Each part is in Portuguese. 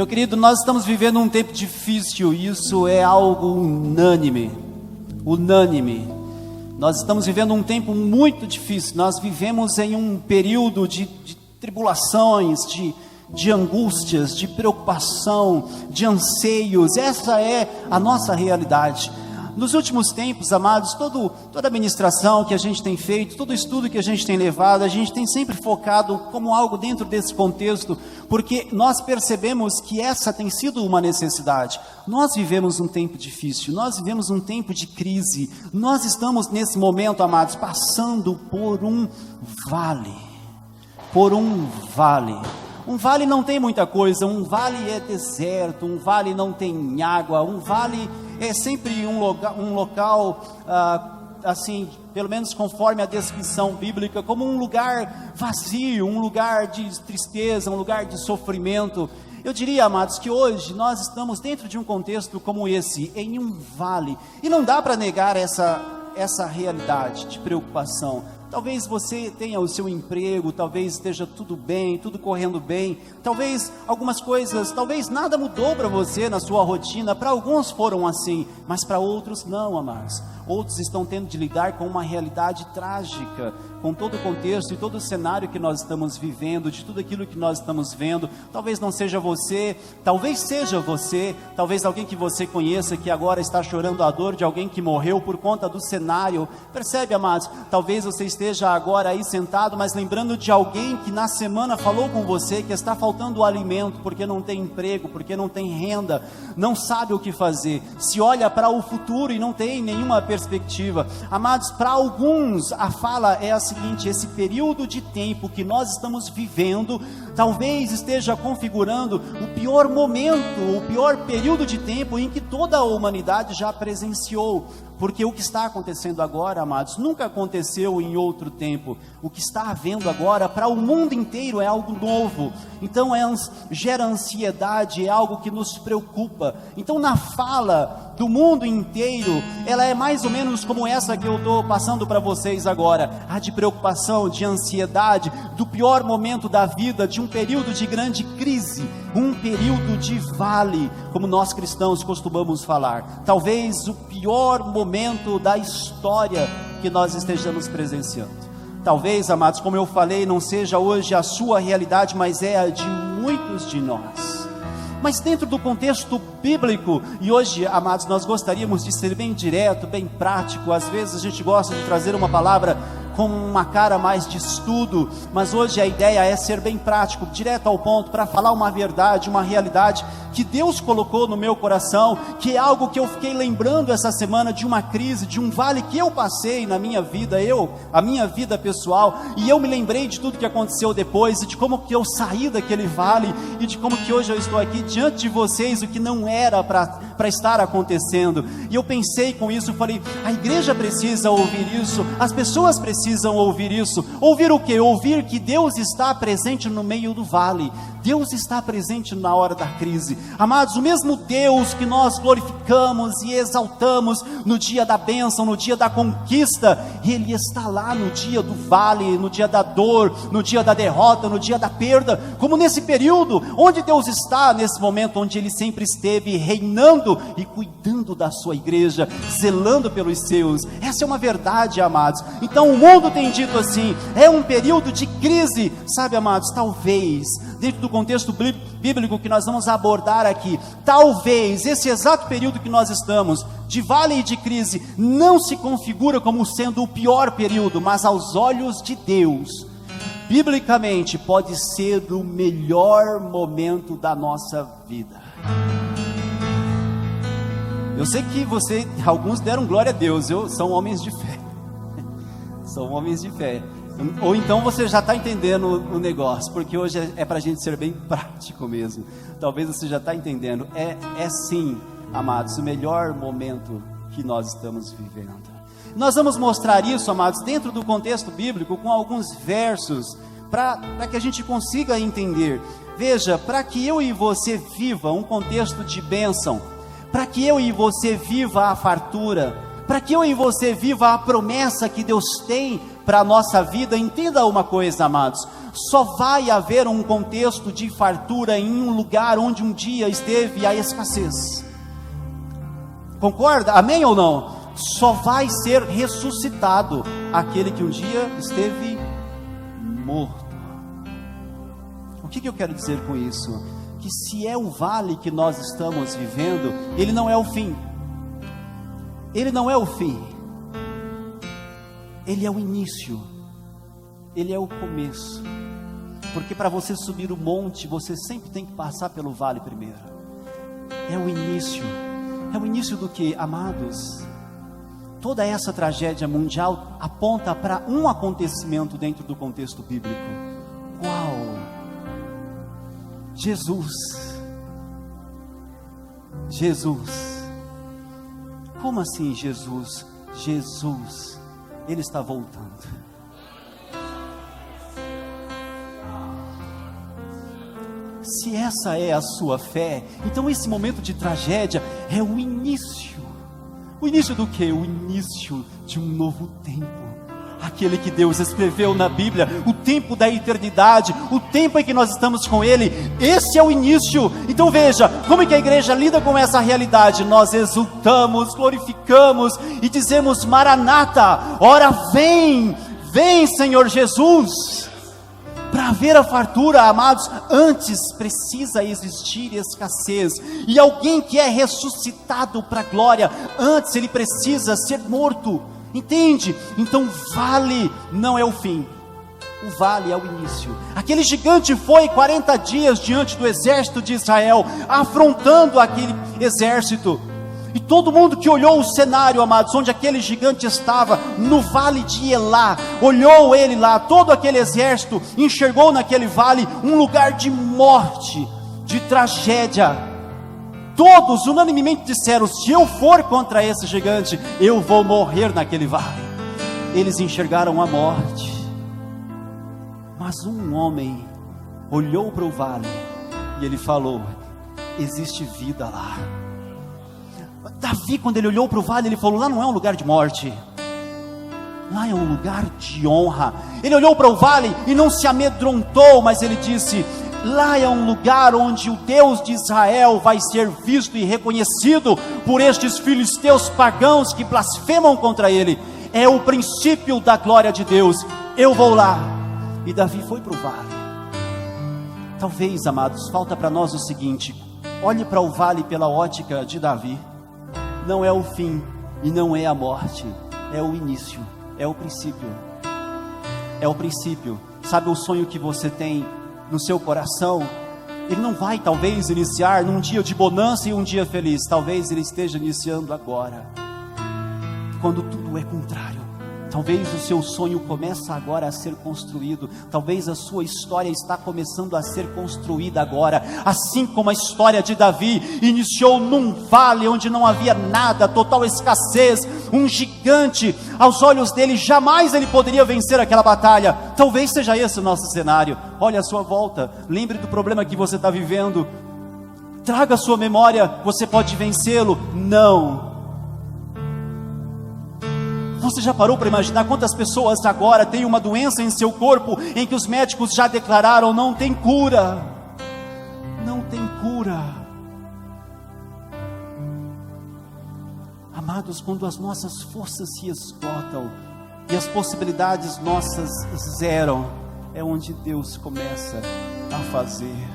Meu querido, nós estamos vivendo um tempo difícil, isso é algo unânime. Nós estamos vivendo um tempo muito difícil, nós vivemos em um período de tribulações, de angústias, de preocupação, de anseios. Essa é a nossa realidade. Nos últimos tempos, amados, toda a ministração que a gente tem feito, todo estudo que a gente tem levado, a gente tem sempre focado como algo dentro desse contexto, porque nós percebemos que essa tem sido uma necessidade. Nós vivemos um tempo difícil, nós vivemos um tempo de crise, nós estamos nesse momento, amados, passando por um vale. Um vale não tem muita coisa, um vale é deserto, um vale não tem água, um vale é sempre um local, assim, pelo menos conforme a descrição bíblica, como um lugar vazio, um lugar de tristeza, um lugar de sofrimento. Eu diria, amados, que hoje nós estamos dentro de um contexto como esse, em um vale, e não dá para negar essa realidade de preocupação. Talvez você tenha o seu emprego, talvez esteja tudo bem, tudo correndo bem, talvez algumas coisas, talvez nada mudou para você na sua rotina. Para alguns foram assim, mas para outros não, amados. Outros estão tendo de lidar com uma realidade trágica, com todo o contexto e todo o cenário que nós estamos vivendo, de tudo aquilo que nós estamos vendo. Talvez não seja você, talvez seja você, talvez alguém que você conheça que agora está chorando a dor de alguém que morreu por conta do cenário. Percebe, amados? Talvez você esteja agora aí sentado, mas lembrando de alguém que na semana falou com você que está faltando alimento, porque não tem emprego, porque não tem renda, não sabe o que fazer, se olha para o futuro e não tem nenhuma perspectiva. Amados, para alguns a fala é a seguinte: esse período de tempo que nós estamos vivendo, talvez esteja configurando o pior momento, o pior período de tempo em que toda a humanidade já presenciou. Porque o que está acontecendo agora, amados, nunca aconteceu em outro tempo. O que está havendo agora para o mundo inteiro é algo novo. Então gera ansiedade, é algo que nos preocupa. Então na fala do mundo inteiro, ela é mais ou menos como essa que eu estou passando para vocês agora. A de preocupação, de ansiedade, do pior momento da vida, de um período de grande crise, um período de vale, como nós cristãos costumamos falar. Talvez o pior momento da história que nós estejamos presenciando. Talvez, amados, como eu falei, não seja hoje a sua realidade, mas é a de muitos de nós. Mas dentro do contexto bíblico, e hoje, amados, nós gostaríamos de ser bem direto, bem prático. Às vezes a gente gosta de trazer uma palavra com uma cara mais de estudo, mas hoje a ideia é ser bem prático, direto ao ponto, para falar uma verdade, uma realidade que Deus colocou no meu coração, que é algo que eu fiquei lembrando essa semana, de uma crise, de um vale que eu passei na minha vida, a minha vida pessoal, e eu me lembrei de tudo que aconteceu depois, e de como que eu saí daquele vale, e de como que hoje eu estou aqui diante de vocês, o que não era para estar acontecendo. E eu pensei com isso, falei, a igreja precisa ouvir isso, as pessoas precisam ouvir isso. Ouvir o quê? Ouvir que Deus está presente no meio do vale, Deus está presente na hora da crise. Amados, o mesmo Deus que nós glorificamos e exaltamos no dia da bênção, no dia da conquista, Ele está lá no dia do vale, no dia da dor, no dia da derrota, no dia da perda, como nesse período, onde Deus está, nesse momento onde Ele sempre esteve reinando e cuidando da sua igreja, zelando pelos seus. Essa é uma verdade, amados. Então o mundo tem dito assim, é um período de crise, sabe, amados, talvez, dentro do contexto bíblico que nós vamos abordar aqui, talvez esse exato período que nós estamos, de vale e de crise, não se configura como sendo o pior período, mas aos olhos de Deus, biblicamente, pode ser o melhor momento da nossa vida. Eu sei que alguns deram glória a Deus, são homens de fé, são homens de fé. Ou então você já está entendendo o negócio, porque hoje é para a gente ser bem prático mesmo. Talvez você já está entendendo. É sim, amados, o melhor momento que nós estamos vivendo. Nós vamos mostrar isso, amados, dentro do contexto bíblico, com alguns versos, para que a gente consiga entender. Veja, para que eu e você viva um contexto de bênção, para que eu e você viva a fartura, para que eu e você viva a promessa que Deus tem para a nossa vida, entenda uma coisa, amados, só vai haver um contexto de fartura em um lugar onde um dia esteve a escassez. Concorda? Amém ou não? Só vai ser ressuscitado aquele que um dia esteve morto. O que eu quero dizer com isso? Que se é o vale que nós estamos vivendo, ele não é o fim. Ele não é o fim. Ele é o início. Ele é o começo. Porque para você subir o monte, você sempre tem que passar pelo vale primeiro. É o início. É o início do que, amados? Toda essa tragédia mundial aponta para um acontecimento dentro do contexto bíblico. Qual? Jesus. Jesus. Como assim Jesus? Jesus, Ele está voltando. Se essa é a sua fé, então esse momento de tragédia é o início. O início do quê? O início de um novo tempo. Aquele que Deus escreveu na Bíblia, o tempo da eternidade, o tempo em que nós estamos com Ele, esse é o início. Então veja, como é que a igreja lida com essa realidade? Nós exultamos, glorificamos e dizemos: Maranata, ora vem, vem Senhor Jesus. Para haver a fartura, amados, antes precisa existir escassez. E alguém que é ressuscitado para a glória, antes ele precisa ser morto. Entende? Então vale não é o fim. O vale é o início. Aquele gigante foi 40 dias diante do exército de Israel, afrontando aquele exército. E todo mundo que olhou o cenário, amados, onde aquele gigante estava, no vale de Elá, olhou ele lá, todo aquele exército, enxergou naquele vale um lugar de morte, de tragédia. Todos unanimemente disseram: se eu for contra esse gigante, eu vou morrer naquele vale. Eles enxergaram a morte. Mas um homem olhou para o vale e ele falou: existe vida lá. Davi, quando ele olhou para o vale, ele falou: lá não é um lugar de morte, lá é um lugar de honra. Ele olhou para o vale e não se amedrontou, mas ele disse: lá é um lugar onde o Deus de Israel vai ser visto e reconhecido por estes filisteus pagãos que blasfemam contra ele. É o princípio da glória de Deus. Eu vou lá. E Davi foi para o vale. Talvez, amados, falta para nós o seguinte: olhe para o vale pela ótica de Davi. Não é o fim e não é a morte, é o início, é o princípio. É o princípio. Sabe o sonho que você tem no seu coração? Ele não vai talvez iniciar num dia de bonança e um dia feliz. Talvez ele esteja iniciando agora, quando tudo é contrário. Talvez o seu sonho começa agora a ser construído. Talvez a sua história está começando a ser construída agora. Assim como a história de Davi iniciou num vale onde não havia nada, total escassez, um gigante. Aos olhos dele, jamais ele poderia vencer aquela batalha. Talvez seja esse o nosso cenário. Olhe à sua volta, lembre do problema que você está vivendo. Traga a sua memória, você pode vencê-lo. Não. Você já parou para imaginar quantas pessoas agora têm uma doença em seu corpo, em que os médicos já declararam: não tem cura, não tem cura. Amados, quando as nossas forças se esgotam, e as possibilidades nossas zeram, é onde Deus começa a fazer.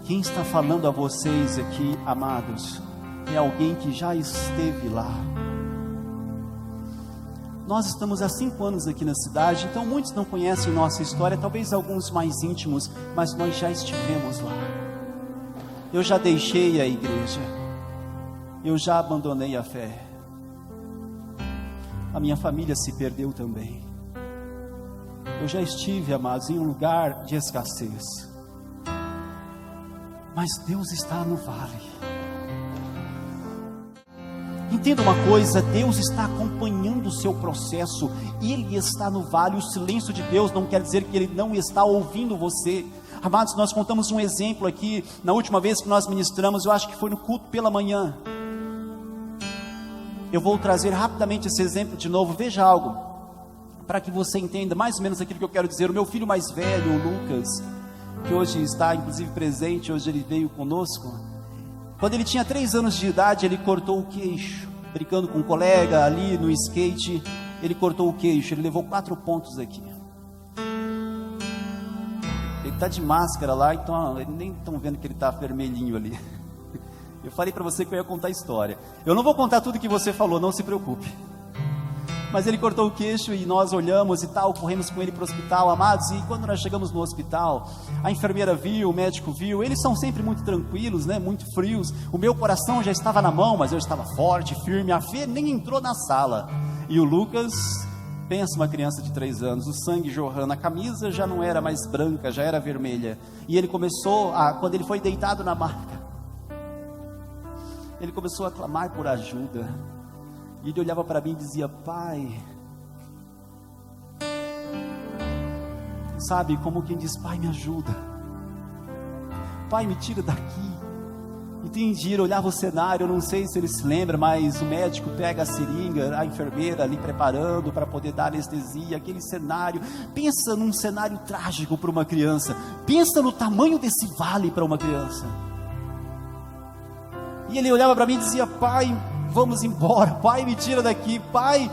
Quem está falando a vocês aqui, amados, é alguém que já esteve lá. Nós estamos há 5 anos aqui na cidade, então muitos não conhecem nossa história, talvez alguns mais íntimos, mas nós já estivemos lá. Eu já deixei a igreja, eu já abandonei a fé, a minha família se perdeu também. Eu já estive, amados, em um lugar de escassez, mas Deus está no vale. Entenda uma coisa: Deus está acompanhando o seu processo, Ele está no vale. O silêncio de Deus não quer dizer que Ele não está ouvindo você. Amados, nós contamos um exemplo aqui, na última vez que nós ministramos, eu acho que foi no culto pela manhã. Eu vou trazer rapidamente esse exemplo de novo. Veja algo: para que você entenda mais ou menos aquilo que eu quero dizer. O meu filho mais velho, o Lucas, que hoje está inclusive presente, hoje ele veio conosco. Quando ele tinha 3 anos de idade, ele cortou o queixo, brincando com um colega ali no skate. Ele cortou o queixo, ele levou 4 pontos aqui. Ele está de máscara lá, então eles nem estão vendo que ele está vermelhinho ali. Eu falei para você que eu ia contar a história. Eu não vou contar tudo que você falou, não se preocupe. Mas ele cortou o queixo e nós olhamos e tal, corremos com ele para o hospital, amados. E quando nós chegamos no hospital, a enfermeira viu, o médico viu. Eles são sempre muito tranquilos, né? Muito frios. O meu coração já estava na mão, mas eu estava forte, firme. A Fê nem entrou na sala. E o Lucas, pensa uma criança de 3 anos, o sangue jorrando. A camisa já não era mais branca, já era vermelha. E ele começou quando ele foi deitado na maca, ele começou a clamar por ajuda. E ele olhava para mim e dizia: pai, sabe, como quem diz: pai, me ajuda, pai, me tira daqui. Entendi, ele olhava o cenário, eu não sei se ele se lembra, mas o médico pega a seringa, a enfermeira ali preparando para poder dar anestesia, aquele cenário. Pensa num cenário trágico para uma criança, pensa no tamanho desse vale para uma criança. E ele olhava para mim e dizia: pai, vamos embora, pai, me tira daqui, pai.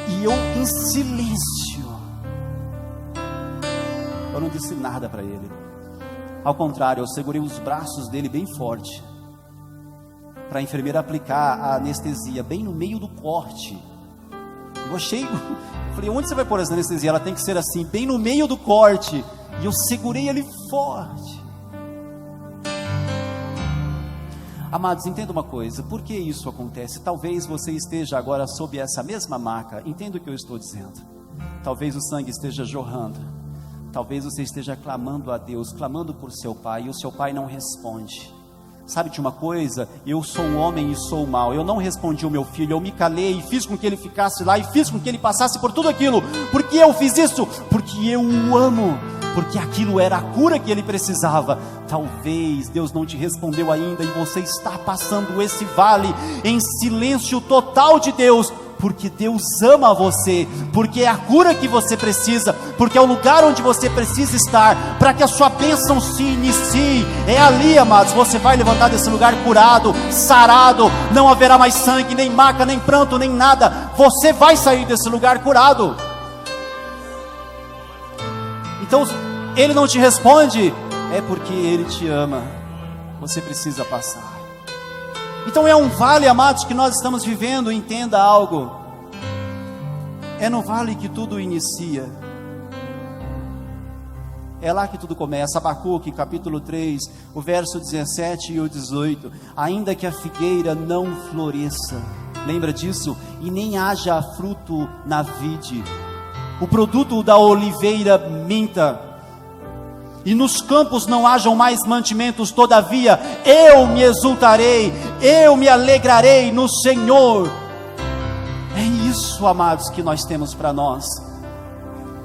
E eu em silêncio, eu não disse nada para ele. Ao contrário, eu segurei os braços dele bem forte, para a enfermeira aplicar a anestesia bem no meio do corte. Eu falei: onde você vai pôr essa anestesia? Ela tem que ser assim, bem no meio do corte. E eu segurei ele forte. Amados, entenda uma coisa, por que isso acontece? Talvez você esteja agora sob essa mesma maca. Entenda o que eu estou dizendo. Talvez o sangue esteja jorrando, talvez você esteja clamando a Deus, clamando por seu pai, e o seu pai não responde. Sabe de uma coisa? Eu sou um homem e sou mau. Eu não respondi ao meu filho, eu me calei e fiz com que ele ficasse lá, e fiz com que ele passasse por tudo aquilo. Por que eu fiz isso? Porque eu o amo, porque aquilo era a cura que ele precisava. Talvez Deus não te respondeu ainda, e você está passando esse vale em silêncio total de Deus, porque Deus ama você, porque é a cura que você precisa, porque é o lugar onde você precisa estar, para que a sua bênção se inicie. É ali, amados, você vai levantar desse lugar curado, sarado. Não haverá mais sangue, nem maca, nem pranto, nem nada. Você vai sair desse lugar curado. Então, ele não te responde, é porque ele te ama. Você precisa passar. Então é um vale, amados, que nós estamos vivendo. Entenda algo: é no vale que tudo inicia, é lá que tudo começa. Abacuque, capítulo 3, o verso 17 e o 18. Ainda que a figueira não floresça, lembra disso? E nem haja fruto na vide, o produto da oliveira minta, e nos campos não hajam mais mantimentos, todavia eu me exultarei, eu me alegrarei no Senhor. É isso, amados, que nós temos para nós.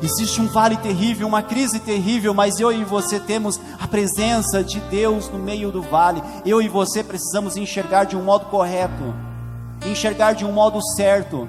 Existe um vale terrível, uma crise terrível, mas eu e você temos a presença de Deus no meio do vale. Eu e você precisamos enxergar de um modo correto, enxergar de um modo certo.